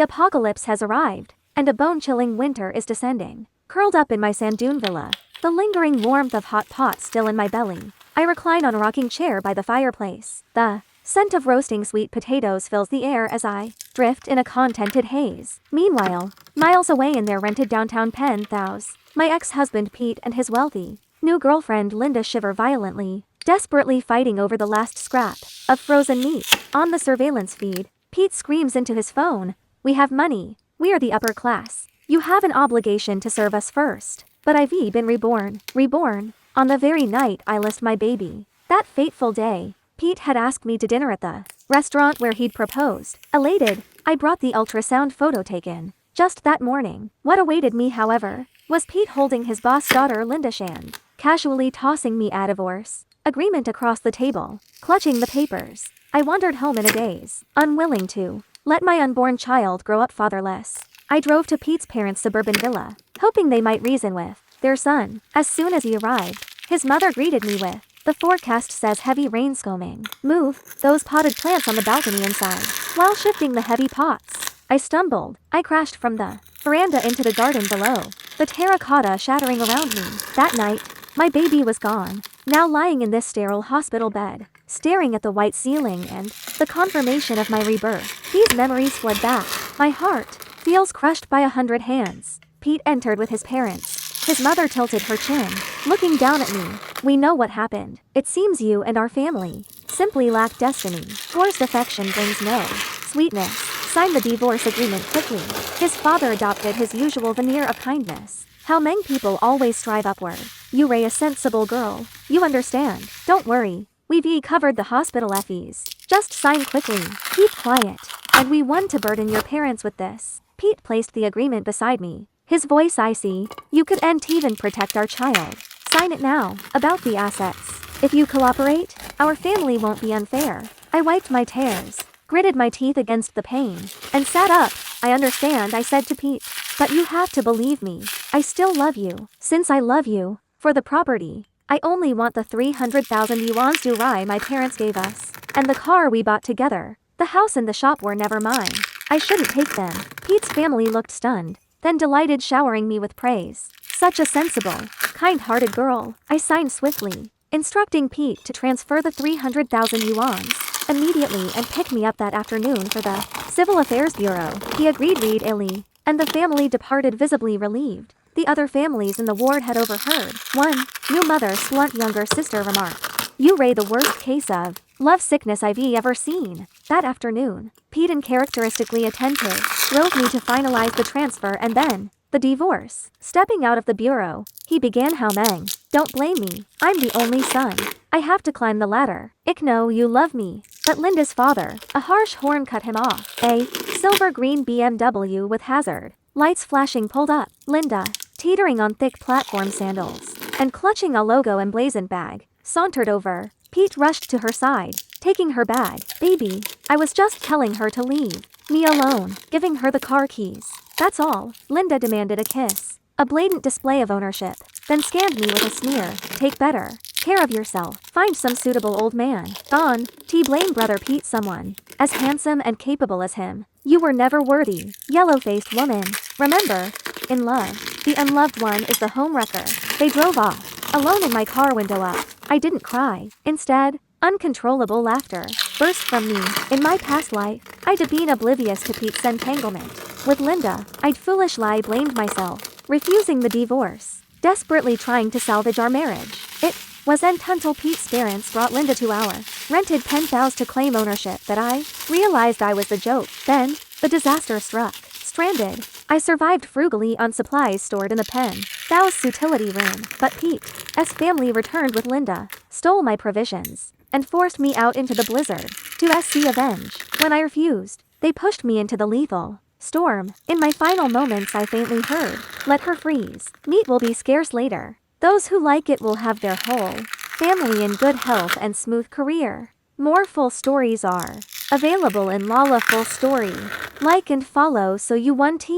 apocalypse has arrived, and a bone-chilling winter is descending. Curled up in my sand dune villa, the lingering warmth of hot pots still in my belly, I recline on a rocking chair by the fireplace. The scent of roasting sweet potatoes fills the air as I drift in a contented haze. Meanwhile, miles away in their rented downtown penthouse, my ex-husband Pete and his wealthy new girlfriend Linda shiver violently, desperately fighting over the last scrap of frozen meat. On the surveillance feed, Pete screams into his phone, "We have money. We are the upper class. You have an obligation to serve us first." But I've been reborn. Reborn. On the very night I lost my baby. That fateful day, Pete had asked me to dinner at the restaurant where he'd proposed. Elated, I brought the ultrasound photo taken just that morning. What awaited me, however, was Pete holding his boss daughter Linda Shand, casually tossing me a divorce agreement across the table, clutching the papers. I wandered home in a daze, unwilling to let my unborn child grow up fatherless. I drove to Pete's parents' suburban villa, hoping they might reason with their son. As soon as he arrived, his mother greeted me with, "The forecast says heavy rain's coming. Move those potted plants on the balcony inside." While shifting the heavy pots, I stumbled. I crashed from the veranda into the garden below, the terracotta shattering around me. That night, my baby was gone, now lying in this sterile hospital bed, staring at the white ceiling and the confirmation of my rebirth. These memories flood back. My heart feels crushed by 100 hands. Pete entered with his parents. His mother tilted her chin, looking down at me. "We know what happened. It seems you and our family simply lack destiny. Forced affection brings no sweetness. Sign the divorce agreement quickly." His father adopted his usual veneer of kindness. "How many people always strive upward. You Ray, a sensible girl. You understand. Don't worry. We've covered the hospital fees. Just sign quickly. Keep quiet. And we want to burden your parents with this." Pete placed the agreement beside me, his voice icy. "You could and even protect our child. Sign it now." About the assets. "If you cooperate, our family won't be unfair." I wiped my tears, gritted my teeth against the pain, and sat up. "I understand," I said to Pete. "But you have to believe me. I still love you. Since I love you, for the property, I only want the 300,000 yuan durai my parents gave us, and the car we bought together. The house and the shop were never mine. I shouldn't take them." Pete's family looked stunned, then delighted, showering me with praise. "Such a sensible, kind-hearted girl." I signed swiftly, instructing Pete to transfer the 300,000 yuan immediately and pick me up that afternoon for the Civil Affairs Bureau. He agreed readily, and the family departed visibly relieved. The other families in the ward had overheard. One new mother's blunt younger sister remarked, "You Ray, the worst case of love sickness I've ever seen." That afternoon, Pete, uncharacteristically attentive, drove me to finalize the transfer and then the divorce. Stepping out of the bureau, he began, "How Meng, don't blame me. I'm the only son. I have to climb the ladder. I know you love me." But Linda's father, a harsh horn, cut him off. A silver-green BMW with hazard lights flashing pulled up. Linda, teetering on thick platform sandals and clutching a logo emblazoned bag, sauntered over. Pete rushed to her side, taking her bag. "Baby, I was just telling her to leave me alone," giving her the car keys. "That's all." Linda demanded a kiss, a blatant display of ownership, then scanned me with a sneer. "Take better care of yourself. Find some suitable old man." Gone. Blame brother Pete someone as handsome and capable as him. "You were never worthy, yellow-faced woman. Remember, in love, the unloved one is the homewrecker." They drove off, alone in my car, window up. I didn't cry. Instead, uncontrollable laughter burst from me. In my past life, I'd been oblivious to Pete's entanglement with Linda. I'd foolishly blamed myself, refusing the divorce, desperately trying to salvage our marriage. It wasn't until Pete's parents brought Linda to our rented penthouse to claim ownership that I realized I was the joke. Then, the disaster struck. Stranded, I survived frugally on supplies stored in the penthouse utility room. But Pete's family returned with Linda, stole my provisions, and forced me out into the blizzard to see avenge. When I refused, they pushed me into the lethal storm. In my final moments I faintly heard, "Let her freeze. Meat will be scarce later. Those who like it will have their whole family in good health and smooth career." More full stories are available in Lala Full Story. Like and follow so you won't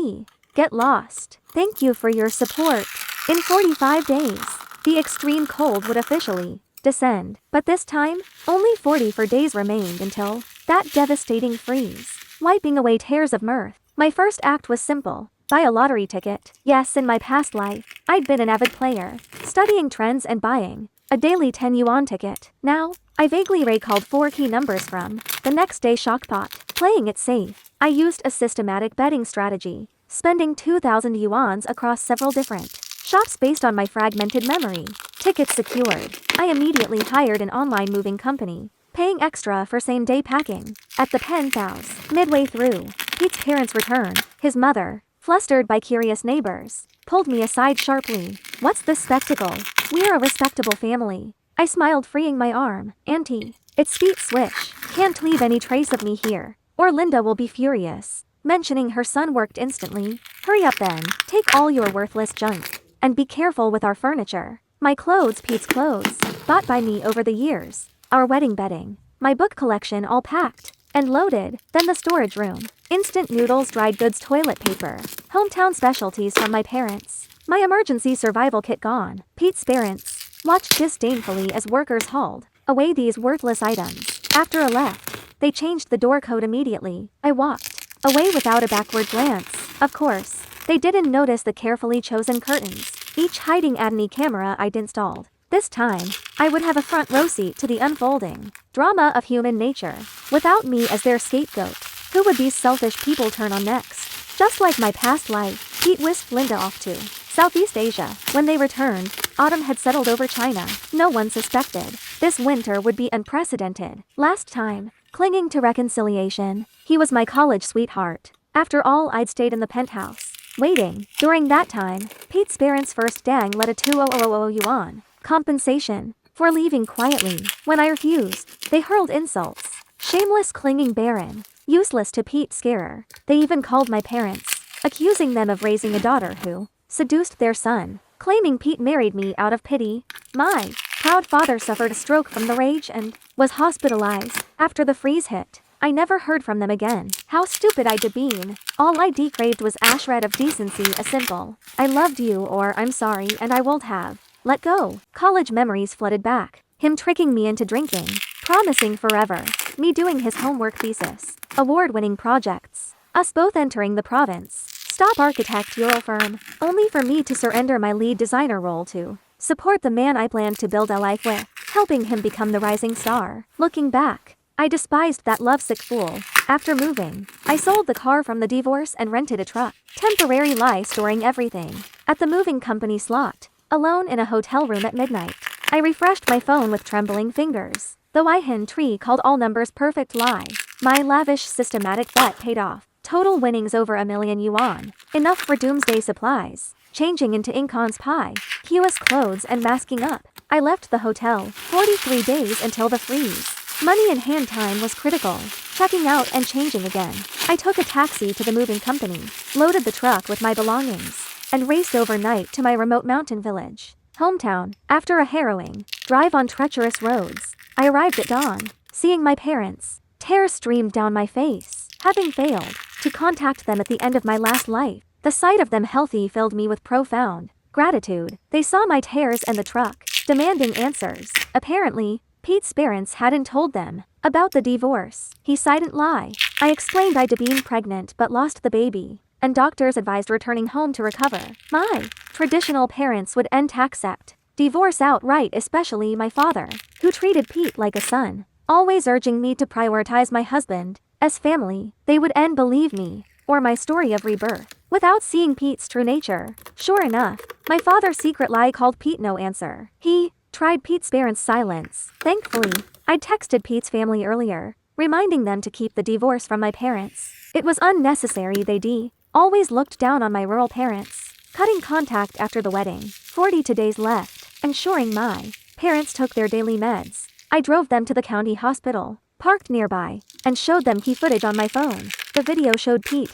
get lost. Thank you for your support. In 45 days, the extreme cold would officially descend, but this time, only 44 days remained until that devastating freeze, wiping away tears of mirth, My first act was simple. Buy a lottery ticket. Yes, in my past life, I'd been an avid player, studying trends and buying a daily 10 yuan ticket. Now, I vaguely recalled 4 key numbers from the next day shockpot. Playing it safe, I used a systematic betting strategy, spending 2,000 yuans across several different shops based on my fragmented memory. Tickets secured. I immediately hired an online moving company, paying extra for same-day packing. At the penthouse, midway through, Pete's parents returned. His mother, flustered by curious neighbors, pulled me aside sharply. What's this spectacle? We're a respectable family. I smiled, freeing my arm. Auntie, it's Pete Switch. Can't leave any trace of me here, or Linda will be furious. Mentioning her son worked instantly. Hurry up then, take all your worthless junk. And be careful with our furniture. My clothes, Pete's clothes, bought by me over the years. Our wedding bedding. My book collection all packed and loaded. Then the storage room. Instant noodles, dried goods, toilet paper. Hometown specialties from my parents. My emergency survival kit gone. Pete's parents watched disdainfully as workers hauled away these worthless items. After a left, they changed the door code immediately. I walked away without a backward glance. Of course, they didn't notice the carefully chosen curtains, each hiding any camera I'd installed. This time, I would have a front row seat to the unfolding drama of human nature. Without me as their scapegoat, who would these selfish people turn on next? Just like my past life, Pete whisked Linda off to Southeast Asia. When they returned, autumn had settled over China. No one suspected this winter would be unprecedented. Last time, clinging to reconciliation, he was my college sweetheart. After all, I'd stayed in the penthouse, waiting. During that time, Pete's parents first dang let a 2,000 yuan compensation for leaving quietly. When I refused, they hurled insults. Shameless, clinging barren, useless to Pete scarer. They even called my parents, accusing them of raising a daughter who seduced their son, claiming Pete married me out of pity. My proud father suffered a stroke from the rage and was hospitalized. After the freeze hit, I never heard from them again. How stupid I'd been. All I craved was a shred of decency, a simple "I loved you" or "I'm sorry and I won't have let go." College memories flooded back. Him tricking me into drinking, promising forever, me doing his homework, thesis, award-winning projects, us both entering the province stop architectural firm, only for me to surrender my lead designer role to support the man I planned to build a life with, helping him become the rising star. Looking back, I despised that lovesick fool. After moving, I sold the car from the divorce and rented a truck. Temporary lie, storing everything at the moving company slot. Alone in a hotel room at midnight, I refreshed my phone with trembling fingers. The Weihen tree called all numbers perfect lie. My lavish systematic bet paid off. Total winnings over 1,000,000 yuan. Enough for doomsday supplies. Changing into Incon's pie, Hugh's clothes and masking up, I left the hotel. 43 days until the freeze. Money in hand time was critical. Checking out and changing again, I took a taxi to the moving company, loaded the truck with my belongings, and raced overnight to my remote mountain village. Hometown. After a harrowing drive on treacherous roads, I arrived at dawn. Seeing my parents, tears streamed down my face. Having failed to contact them at the end of my last life, the sight of them healthy filled me with profound gratitude. They saw my tears and the truck, demanding answers. Apparently, Pete's parents hadn't told them about the divorce. He silent lie. I explained I'd been pregnant but lost the baby, and doctors advised returning home to recover. My traditional parents would accept divorce outright, especially my father, who treated Pete like a son, always urging me to prioritize my husband as family. They would believe me or my story of rebirth without seeing Pete's true nature. Sure enough, my father's secret lie called Pete no answer. He tried Pete's parents' silence. Thankfully, I'd texted Pete's family earlier, reminding them to keep the divorce from my parents. It was unnecessary. They always looked down on my rural parents. Cutting contact after the wedding, 42 days left, ensuring my parents took their daily meds. I drove them to the county hospital, parked nearby, and showed them key footage on my phone. The video showed Pete's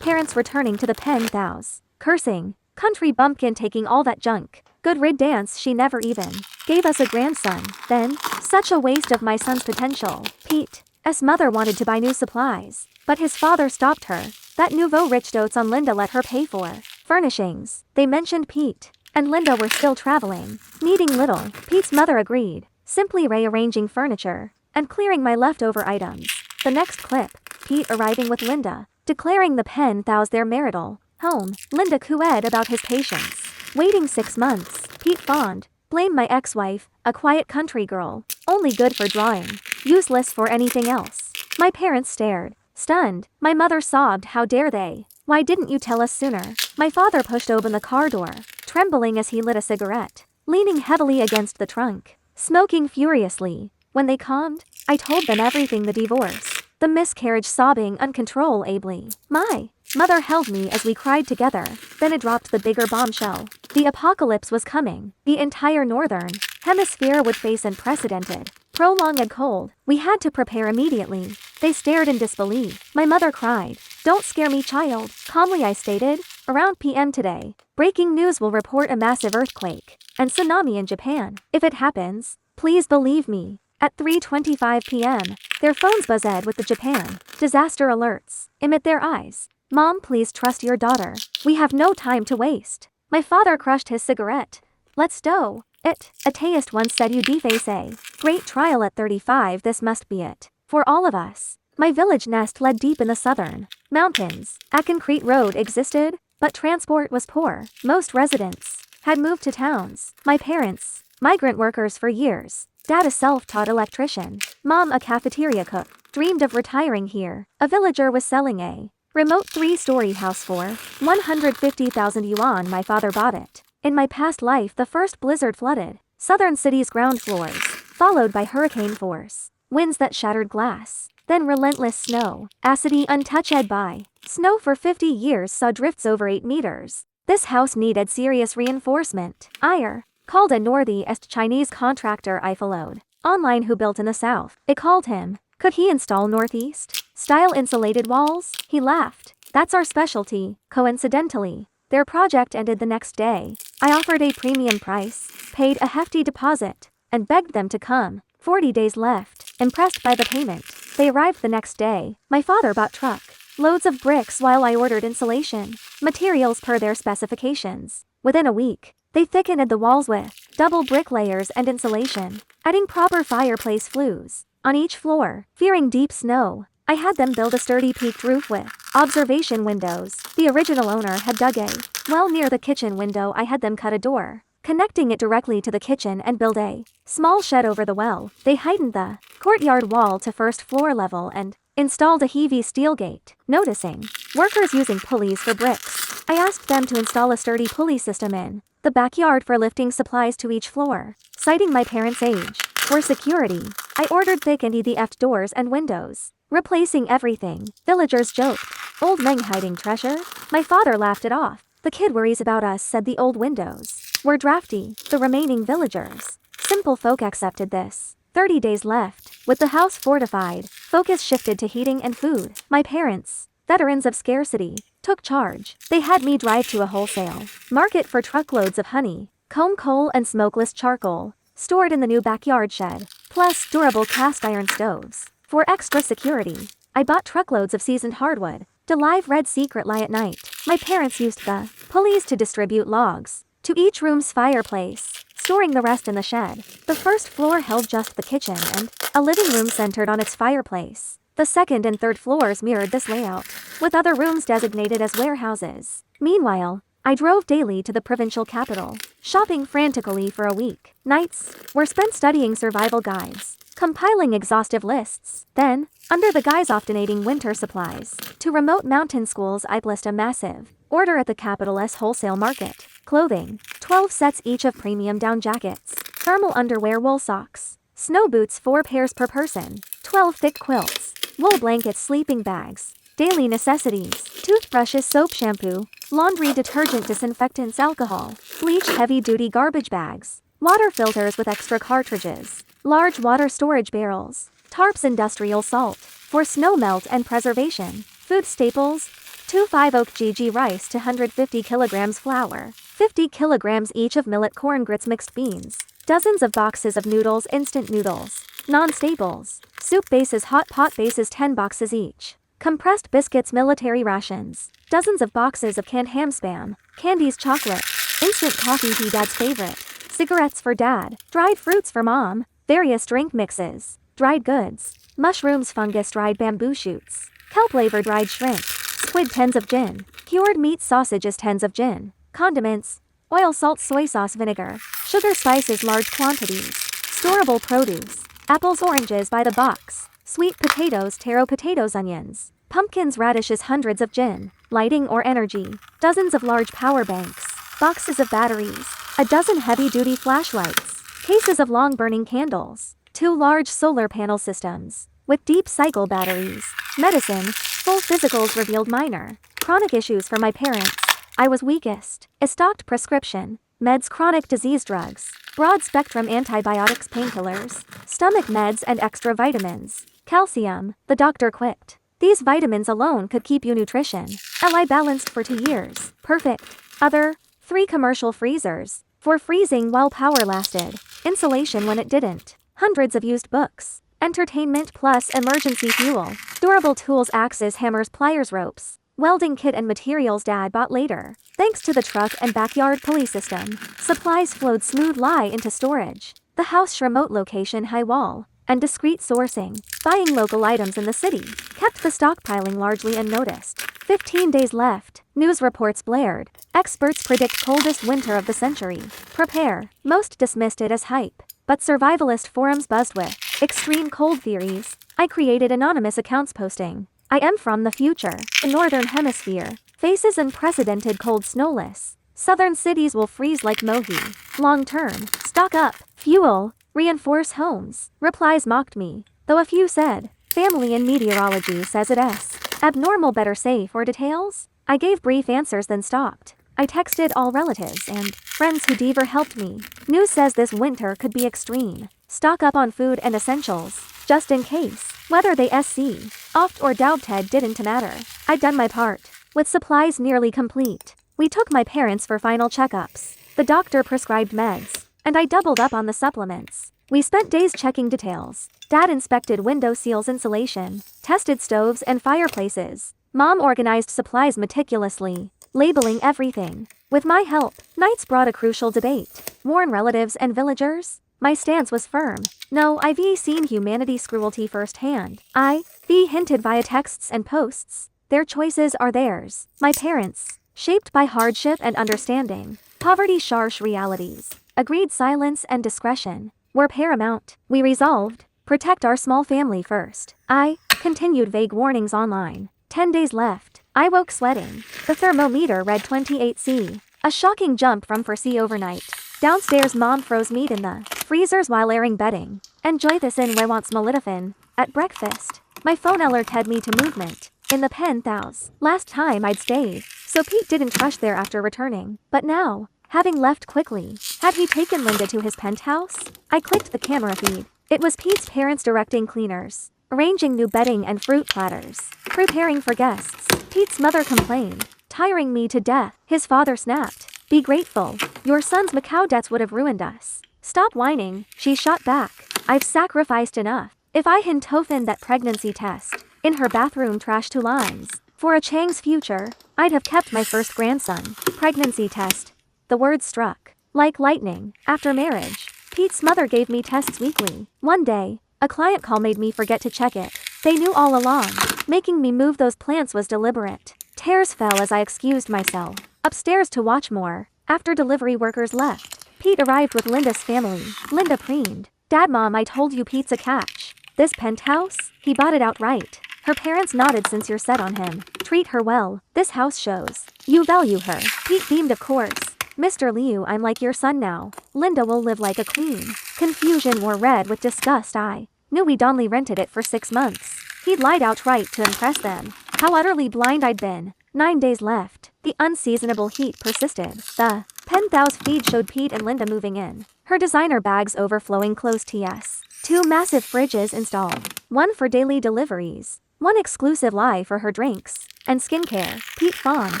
parents returning to the penthouse, cursing, "Country bumpkin taking all that junk. Good riddance, she never even gave us a grandson." Then, such a waste of my son's potential. Pete's mother wanted to buy new supplies, but his father stopped her. That nouveau rich dotes on Linda let her pay for furnishings. They mentioned Pete and Linda were still traveling, needing little. Pete's mother agreed, simply rearranging furniture and clearing my leftover items. The next clip, Pete arriving with Linda, declaring the pen thous their marital home. Linda cooed about his patience. Waiting 6 months. Pete fawned. Blame my ex-wife, a quiet country girl. Only good for drawing. Useless for anything else. My parents stared. Stunned. My mother sobbed, how dare they? Why didn't you tell us sooner? My father pushed open the car door, trembling as he lit a cigarette, leaning heavily against the trunk, smoking furiously. When they calmed, I told them everything, the divorce, the miscarriage, sobbing uncontrollably. My mother held me as we cried together, then it dropped the bigger bombshell. The apocalypse was coming. The entire northern hemisphere would face unprecedented, prolonged cold. We had to prepare immediately. They stared in disbelief. My mother cried. Don't scare me, child. Calmly I stated. Around p.m. today, breaking news will report a massive earthquake and tsunami in Japan. If it happens, please believe me. At 3:25 p.m., their phones buzzed with the Japan disaster alerts. Emit their eyes. Mom, please trust your daughter. We have no time to waste. My father crushed his cigarette. Let's do it. A atheist once said, you deface a great trial at 35. This must be it. For all of us. My village nest led deep in the southern mountains. A concrete road existed, but transport was poor. Most residents had moved to towns. My parents, migrant workers for years. Dad, a self-taught electrician. Mom, a cafeteria cook. Dreamed of retiring here. A villager was selling a remote 3-story house for 150,000 yuan. My father bought it. In my past life, the first blizzard flooded southern city's ground floors, followed by hurricane force winds that shattered glass. Then relentless snow, acidy untouched by snow for 50 years, saw drifts over 8 meters. This house needed serious reinforcement. Ire called a northeast Chinese contractor I followed online who built in the south. It called him. Could he install northeast style insulated walls? He laughed. That's our specialty. Coincidentally, their project ended the next day. I offered a premium price, paid a hefty deposit, and begged them to come. 40 days left. Impressed by the payment, they arrived the next day. My father bought truck loads of bricks while I ordered insulation materials per their specifications. Within a week, they thickened the walls with double brick layers and insulation, adding proper fireplace flues on each floor. Fearing deep snow, I had them build a sturdy peaked roof with observation windows. The original owner had dug a well near the kitchen window. I had them cut a door, connecting it directly to the kitchen, and build a small shed over the well. They heightened the courtyard wall to first floor level and installed a heavy steel gate. Noticing workers using pulleys for bricks, I asked them to install a sturdy pulley system in the backyard for lifting supplies to each floor. Citing my parents' age, for security, I ordered thick and EDF doors and windows, replacing everything. Villagers joked. Old Meng hiding treasure? My father laughed it off. The kid worries about us, said. The old windows were drafty. The remaining villagers, simple folk, accepted this. 30 days left. With the house fortified, focus shifted to heating and food. My parents, veterans of scarcity, took charge. They had me drive to a wholesale market for truckloads of honey, comb coal and smokeless charcoal, stored in the new backyard shed, plus durable cast iron stoves. For extra security, I bought truckloads of seasoned hardwood. The live red secret lie at night. My parents used the pulleys to distribute logs to each room's fireplace, storing the rest in the shed. The first floor held just the kitchen and a living room centered on its fireplace. The second and third floors mirrored this layout, with other rooms designated as warehouses. Meanwhile, I drove daily to the provincial capital, shopping frantically for a week. Nights were spent studying survival guides, compiling exhaustive lists. Then, under the guise of donating winter supplies to remote mountain schools, I placed a massive order at the capital's wholesale market. Clothing, 12 sets each of premium down jackets, thermal underwear, wool socks, snow boots, 4 pairs per person, 12 thick quilts, wool blankets, sleeping bags, daily necessities, toothbrushes, soap, shampoo, laundry detergent, disinfectants, alcohol, bleach, heavy-duty garbage bags, water filters with extra cartridges, large water storage barrels, tarps, industrial salt for snow melt and preservation, food staples, 2 oak GG rice to 150 kilograms flour, 50 kilograms each of millet, corn grits, mixed beans, dozens of boxes of noodles, instant noodles, non-staples, soup bases, hot pot bases, 10 boxes each, compressed biscuits, military rations, dozens of boxes of canned ham, spam, candies, chocolate, instant coffee, tea, dad's favorite, cigarettes for dad, dried fruits for mom, various drink mixes, dried goods, mushrooms, fungus, dried bamboo shoots, kelp, flavor, dried shrimp, Squid tens of gin. Cured meat sausages tens of gin. Condiments. Oil, salt, soy sauce, vinegar. Sugar, spices, large quantities. Storable produce. Apples, oranges by the box. Sweet potatoes, taro potatoes, onions. Pumpkins, radishes, hundreds of gin. Lighting or energy. Dozens of large power banks. Boxes of batteries. A dozen heavy-duty flashlights. Cases of long-burning candles. 2 large solar panel systems. With deep cycle batteries. Medicine. Full physicals revealed minor. Chronic issues for my parents. I was weakest. A stocked prescription. Meds, chronic disease drugs. Broad-spectrum antibiotics, painkillers. Stomach meds and extra vitamins. Calcium, the doctor quipped. These vitamins alone could keep you nutrition. LI balanced for 2 years. Perfect. Other. 3 commercial freezers. For freezing while power lasted. Insulation when it didn't. Hundreds of used books. Entertainment plus emergency fuel. Durable tools, axes, hammers, pliers, ropes. Welding kit and materials Dad bought later. Thanks to the truck and backyard pulley system. Supplies flowed smooth lie into storage. The house remote location, high wall. And discreet sourcing. Buying local items in the city. Kept the stockpiling largely unnoticed. 15 days left. News reports blared. Experts predict coldest winter of the century. Prepare. Most dismissed it as hype. But survivalist forums buzzed with extreme cold theories. I created anonymous accounts posting. I am from the future. The northern hemisphere. Faces unprecedented cold, snowless. Southern cities will freeze like mohi. Long term. Stock up. Fuel. Reinforce homes. Replies mocked me. Though a few said, family in meteorology says it s. Abnormal, better safe, or details? I gave brief answers then stopped. I texted all relatives and friends who Deaver helped me. News says this winter could be extreme. Stock up on food and essentials, just in case. Whether they SC, oft or doubted didn't matter. I'd done my part. With supplies nearly complete, we took my parents for final checkups. The doctor prescribed meds, and I doubled up on the supplements. We spent days checking details. Dad inspected window seals, insulation, tested stoves and fireplaces. Mom organized supplies meticulously, labeling everything. With my help, nights brought a crucial debate. Warn relatives and villagers? My stance was firm. No, I've seen humanity's cruelty firsthand. I've hinted via texts and posts. Their choices are theirs. My parents, shaped by hardship and understanding, poverty's harsh realities, agreed silence and discretion were paramount. We resolved, protect our small family first. I continued vague warnings online. 10 days left. I woke sweating. The thermometer read 28°C. A shocking jump from 4°C overnight. Downstairs, Mom froze meat in the freezers while airing bedding. Enjoy this in wants molitafin. At breakfast, my phone alerted me to movement in the penthouse. Last time I'd stayed, so Pete didn't rush there after returning. But now, having left quickly, had he taken Linda to his penthouse? I clicked the camera feed. It was Pete's parents directing cleaners, arranging new bedding and fruit platters, preparing for guests. Pete's mother complained, tiring me to death. His father snapped, be grateful. Your son's Macau debts would have ruined us. Stop whining, she shot back. I've sacrificed enough. If I had tofen that pregnancy test in her bathroom trash 2 lines, for a Chang's future, I'd have kept my first grandson. Pregnancy test. The word struck like lightning. After marriage, Pete's mother gave me tests weekly. One day, a client call made me forget to check it. They knew all along. Making me move those plants was deliberate. Tears fell as I excused myself. Upstairs to watch more. After delivery workers left, Pete arrived with Linda's family. Linda preened. Dad, Mom, I told you Pete's a catch. This penthouse? He bought it outright. Her parents nodded. Since you're set on him, treat her well. This house shows you value her. Pete beamed, of course. Mr. Liu, I'm like your son now. Linda will live like a queen. Confusion wore red with disgust. I knew we'd only rented it for 6 months. He'd lied outright to impress them. How utterly blind I'd been. 9 days left. The unseasonable heat persisted. The penthouse feed showed Pete and Linda moving in. Her designer bags overflowing clothes. TS. 2 massive fridges installed. One for daily deliveries. One exclusive lie for her drinks and skincare. Pete fawned.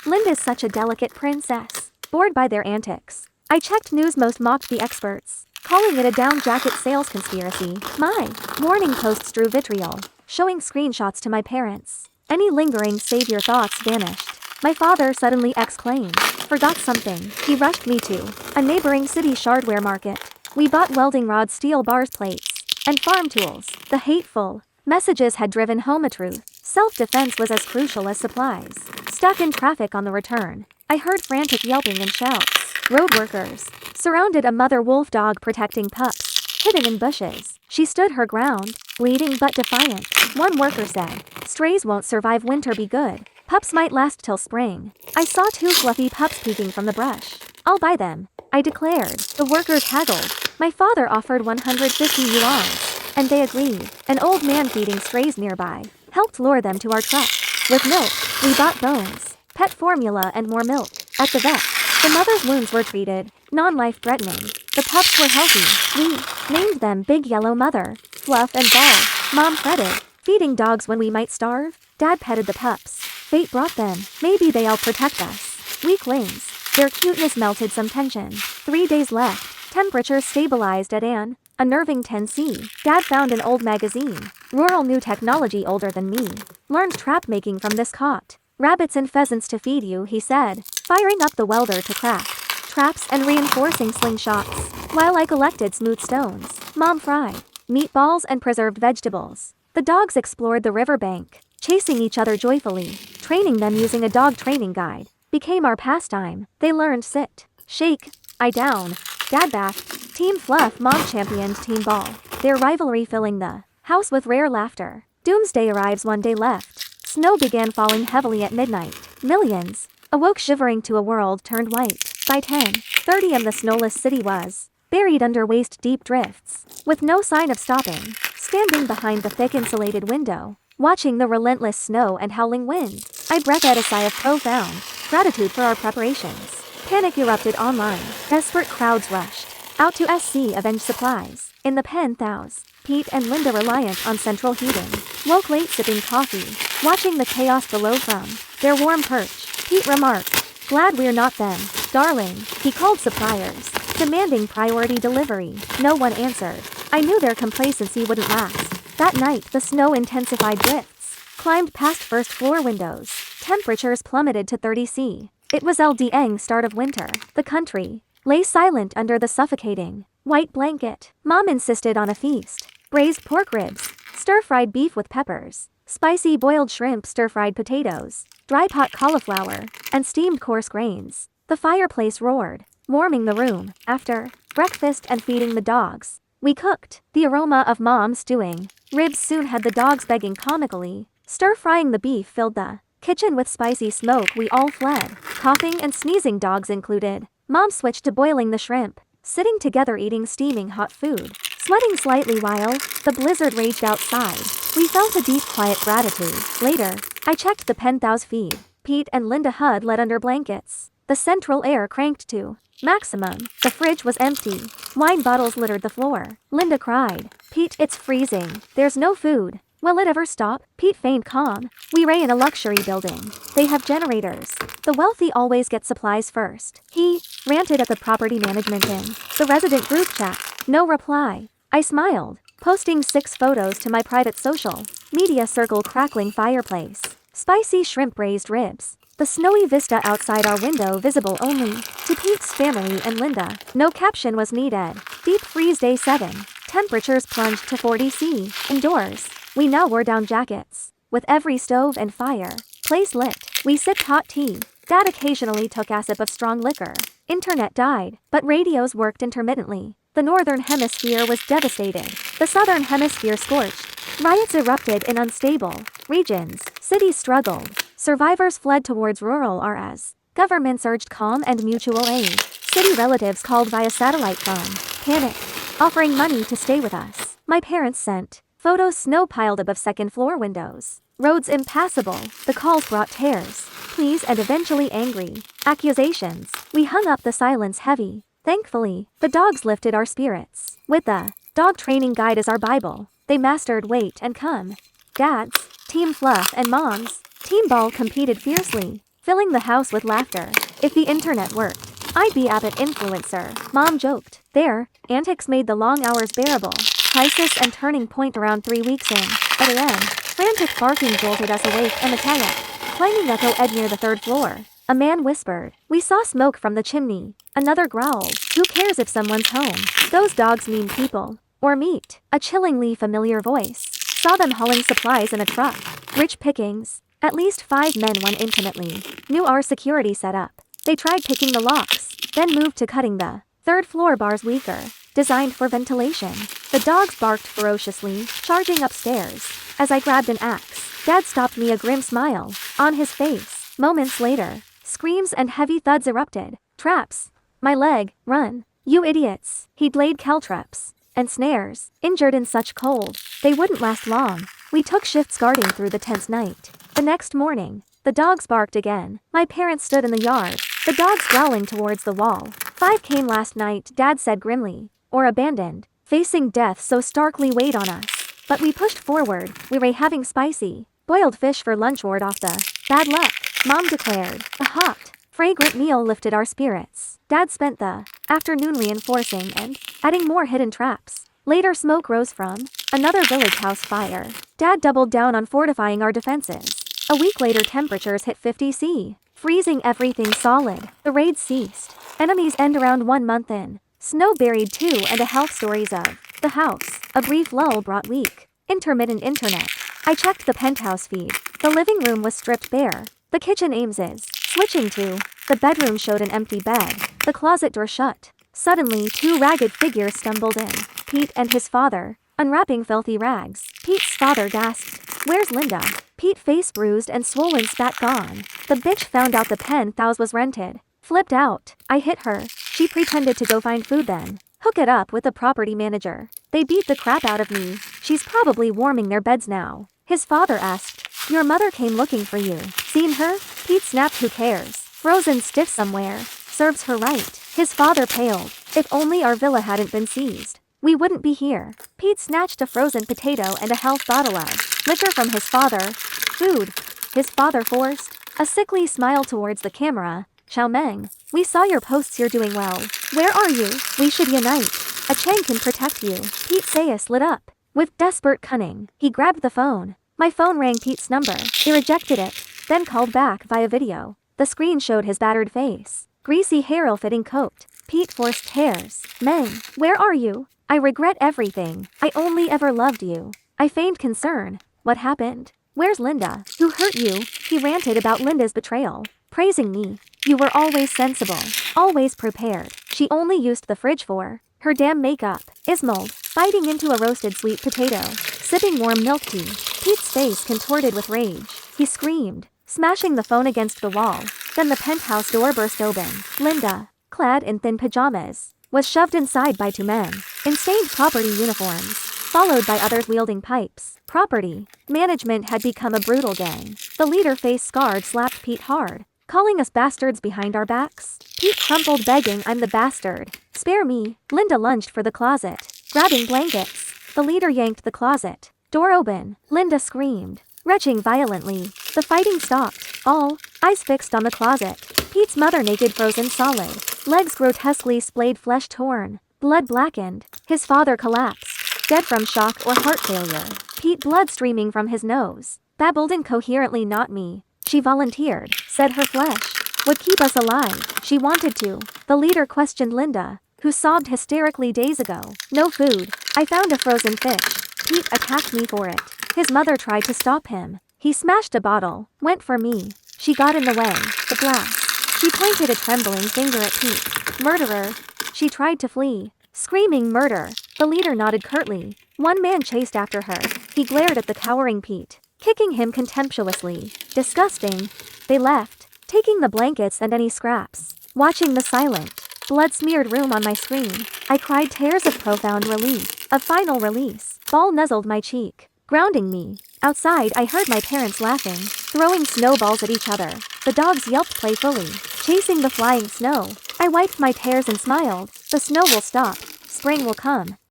Linda's such a delicate princess. Bored by their antics, I checked news. Most mocked the experts, calling it a down jacket sales conspiracy. My morning posts drew vitriol, showing screenshots to my parents. Any lingering savior thoughts vanished. My father suddenly exclaimed, forgot something. He rushed me to a neighboring city hardware market. We bought welding rods, steel bars, plates, and farm tools. The hateful messages had driven home a truth. Self-defense was as crucial as supplies. Stuck in traffic on the return, I heard frantic yelping and shouts. Road workers surrounded a mother wolf dog protecting pups, hidden in bushes. She stood her ground, bleeding but defiant. One worker said, "Strays won't survive winter, be good. Pups might last till spring." I saw 2 fluffy pups peeking from the brush. "I'll buy them," I declared. The workers haggled. My father offered 150 yuans, and they agreed. An old man feeding strays nearby helped lure them to our truck. With milk, we bought bones, pet formula and more milk. At the vet, the mother's wounds were treated, non-life-threatening. The pups were healthy. We named them Big Yellow Mother, Fluff and Ball. Mom fretted, feeding dogs when we might starve. Dad petted the pups. Fate brought them. Maybe they'll protect us. Weaklings. Their cuteness melted some tension. 3 days left. Temperature stabilized at an unnerving 10°C. Dad found an old magazine. Rural new technology older than me. Learned trap making from this caught rabbits and pheasants to feed you, he said, firing up the welder to craft traps and reinforcing slingshots, while I collected smooth stones. Mom fried meatballs and preserved vegetables. The dogs explored the riverbank, chasing each other joyfully. Training them using a dog training guide became our pastime. They learned sit, shake, eye down, dad back. Team Fluff Mom championed Team Ball, their rivalry filling the house with rare laughter. Doomsday arrives one day left. Snow began falling heavily at midnight. Millions awoke shivering to a world turned white. By 10:30 am the snowless city was buried under waist-deep drifts, with no sign of stopping. Standing behind the thick insulated window, watching the relentless snow and howling wind, I breathed a sigh of profound gratitude for our preparations. Panic erupted online. Desperate crowds rushed out to avenge supplies. In the penthouse, Pete and Linda, reliant on central heating, woke late sipping coffee, watching the chaos below from their warm perch. Pete remarked, "Glad we're not them, darling." He called suppliers, demanding priority delivery. No one answered. I knew their complacency wouldn't last. That night, the snow-intensified drifts climbed past first-floor windows. Temperatures plummeted to 30°C. It was the start of winter. The country lay silent under the suffocating white blanket. Mom insisted on a feast. Braised pork ribs, stir-fried beef with peppers, spicy boiled shrimp, stir-fried potatoes, dry pot cauliflower, and steamed coarse grains. The fireplace roared, warming the room. After breakfast and feeding the dogs, we cooked. The aroma of Mom's stewing ribs soon had the dogs begging comically. Stir-frying the beef filled the kitchen with spicy smoke. We all fled, coughing and sneezing, dogs included. Mom switched to boiling the shrimp, sitting together eating steaming hot food, sweating slightly while the blizzard raged outside. We felt a deep quiet gratitude. Later, I checked the penthouse feed. Pete and Linda huddled under blankets. The central air cranked to maximum. The fridge was empty. Wine bottles littered the floor. Linda cried, "Pete, it's freezing. There's no food. Will it ever stop?" Pete feigned calm. "We ran in a luxury building. They have generators. The wealthy always get supplies first." He ranted at the property management in the resident group chat. No reply. I smiled, posting 6 photos to my private social media circle. Crackling fireplace, spicy shrimp, braised ribs, the snowy vista outside our window visible only to Pete's family and Linda. No caption was needed. Deep freeze day 7. Temperatures plunged to 40°C. Indoors, we now wore down jackets. With every stove and fire place lit, we sipped hot tea. Dad occasionally took a sip of strong liquor. Internet died, but radios worked intermittently. The northern hemisphere was devastated. The southern hemisphere scorched. Riots erupted in unstable regions. Cities struggled. Survivors fled towards rural areas. Governments urged calm and mutual aid. City relatives called via satellite phone, panicked, offering money to stay with us. My parents sent photos. Snow piled above second-floor windows. Roads impassable. The calls brought tears, pleas, and eventually angry accusations. We hung up, the silence heavy. Thankfully, the dogs lifted our spirits. With the dog training guide as our Bible, they mastered wait and come. Dad's Team Fluff and Mom's Team Ball competed fiercely, filling the house with laughter. If the internet worked, I'd be avid influencer, Mom joked. Their antics made the long hours bearable. Crisis and turning point around 3 weeks in. At a.m., frantic barking jolted us awake. A metallic clanging echo ed near the 3rd floor. A man whispered, "We saw smoke from the chimney." Another growled, "Who cares if someone's home? Those dogs mean people. Or meat." A chillingly familiar voice saw them hauling supplies in a truck. Rich pickings. At least 5 men won intimately. Knew our security setup. They tried picking the locks, then moved to cutting the third floor bars weaker, designed for ventilation. The dogs barked ferociously, charging upstairs. As I grabbed an axe, Dad stopped me, a grim smile on his face. Moments later, screams and heavy thuds erupted. Traps. My leg. Run. You idiots. He'd laid caltraps and snares. Injured in such cold, they wouldn't last long. We took shifts guarding through the tense night. The next morning, the dogs barked again. My parents stood in the yard, the dogs growling towards the wall. 5 came last night, Dad said grimly. Or abandoned. Facing death so starkly weighed on us. But we pushed forward. We were having spicy, boiled fish for lunch, ward off the bad luck, Mom declared. A hot, fragrant meal lifted our spirits. Dad spent the afternoon reinforcing and adding more hidden traps. Later, smoke rose from another village house fire. Dad doubled down on fortifying our defenses. A week later, temperatures hit 50 C, freezing everything solid. The raid ceased. Enemies end around 1 month in. Snow buried 2 and a health stories of the house. A brief lull brought weak, intermittent internet. I checked the penthouse feed. The living room was stripped bare. The kitchen Ames's. Switching to the bedroom showed an empty bed. The closet door shut. Suddenly, 2 ragged figures stumbled in. Pete and his father, unwrapping filthy rags. Pete's father gasped, "Where's Linda?" Pete, face bruised and swollen, spat, "Gone. The bitch found out the penthouse was rented. Flipped out. I hit her. She pretended to go find food, then hook it up with the property manager. They beat the crap out of me. She's probably warming their beds now." His father asked, "Your mother came looking for you. Seen her?" Pete snapped, "Who cares? Frozen stiff somewhere. Serves her right." His father paled. "If only our villa hadn't been seized, we wouldn't be here." Pete snatched a frozen potato and a health bottle of liquor from his father. "Food," his father forced, a sickly smile towards the camera. "Chow Meng, we saw your posts, you're doing well. Where are you? We should unite. A Chang can protect you." Pete's face lit up. With desperate cunning, he grabbed the phone. My phone rang Pete's number. He rejected it, then called back via video. The screen showed his battered face, greasy hair, ill-fitting coat. Pete forced tears. "Meng, where are you? I regret everything. I only ever loved you." I feigned concern. "What happened? Where's Linda? Who hurt you?" He ranted about Linda's betrayal, praising me. "You were always sensible, always prepared. She only used the fridge for her damn makeup." Ismold, biting into a roasted sweet potato, sipping warm milk tea. Pete's face contorted with rage. He screamed, smashing the phone against the wall. Then the penthouse door burst open. Linda, clad in thin pajamas, was shoved inside by 2 men in stained property uniforms, followed by others wielding pipes. Property management had become a brutal gang. The leader, face scarred, slapped Pete hard, calling us bastards behind our backs. Pete crumpled, begging, "I'm the bastard. Spare me." Linda lunged for the closet, grabbing blankets. The leader yanked the closet door open. Linda screamed, retching violently. The fighting stopped. All eyes fixed on the closet. Pete's mother, naked, frozen solid, legs grotesquely splayed, flesh torn, blood blackened. His father collapsed, dead from shock or heart failure. Pete, blood streaming from his nose, babbled incoherently. "Not me. She volunteered. Said her flesh would keep us alive. She wanted to." The leader questioned Linda, who sobbed hysterically days ago. "No food. I found a frozen fish. Pete attacked me for it." His mother tried to stop him. He smashed a bottle, went for me. She got in the way. The glass. She pointed a trembling finger at Pete. "Murderer." She tried to flee, screaming murder. The leader nodded curtly. 1 man chased after her. He glared at the cowering Pete, kicking him contemptuously. "Disgusting." They left, taking the blankets and any scraps. Watching the silent, blood-smeared room on my screen, I cried tears of profound relief, of final release. Ball nuzzled my cheek, grounding me. Outside, I heard my parents laughing, throwing snowballs at each other. The dogs yelped playfully, chasing the flying snow. I wiped my tears and smiled. The snow will stop. Spring will come.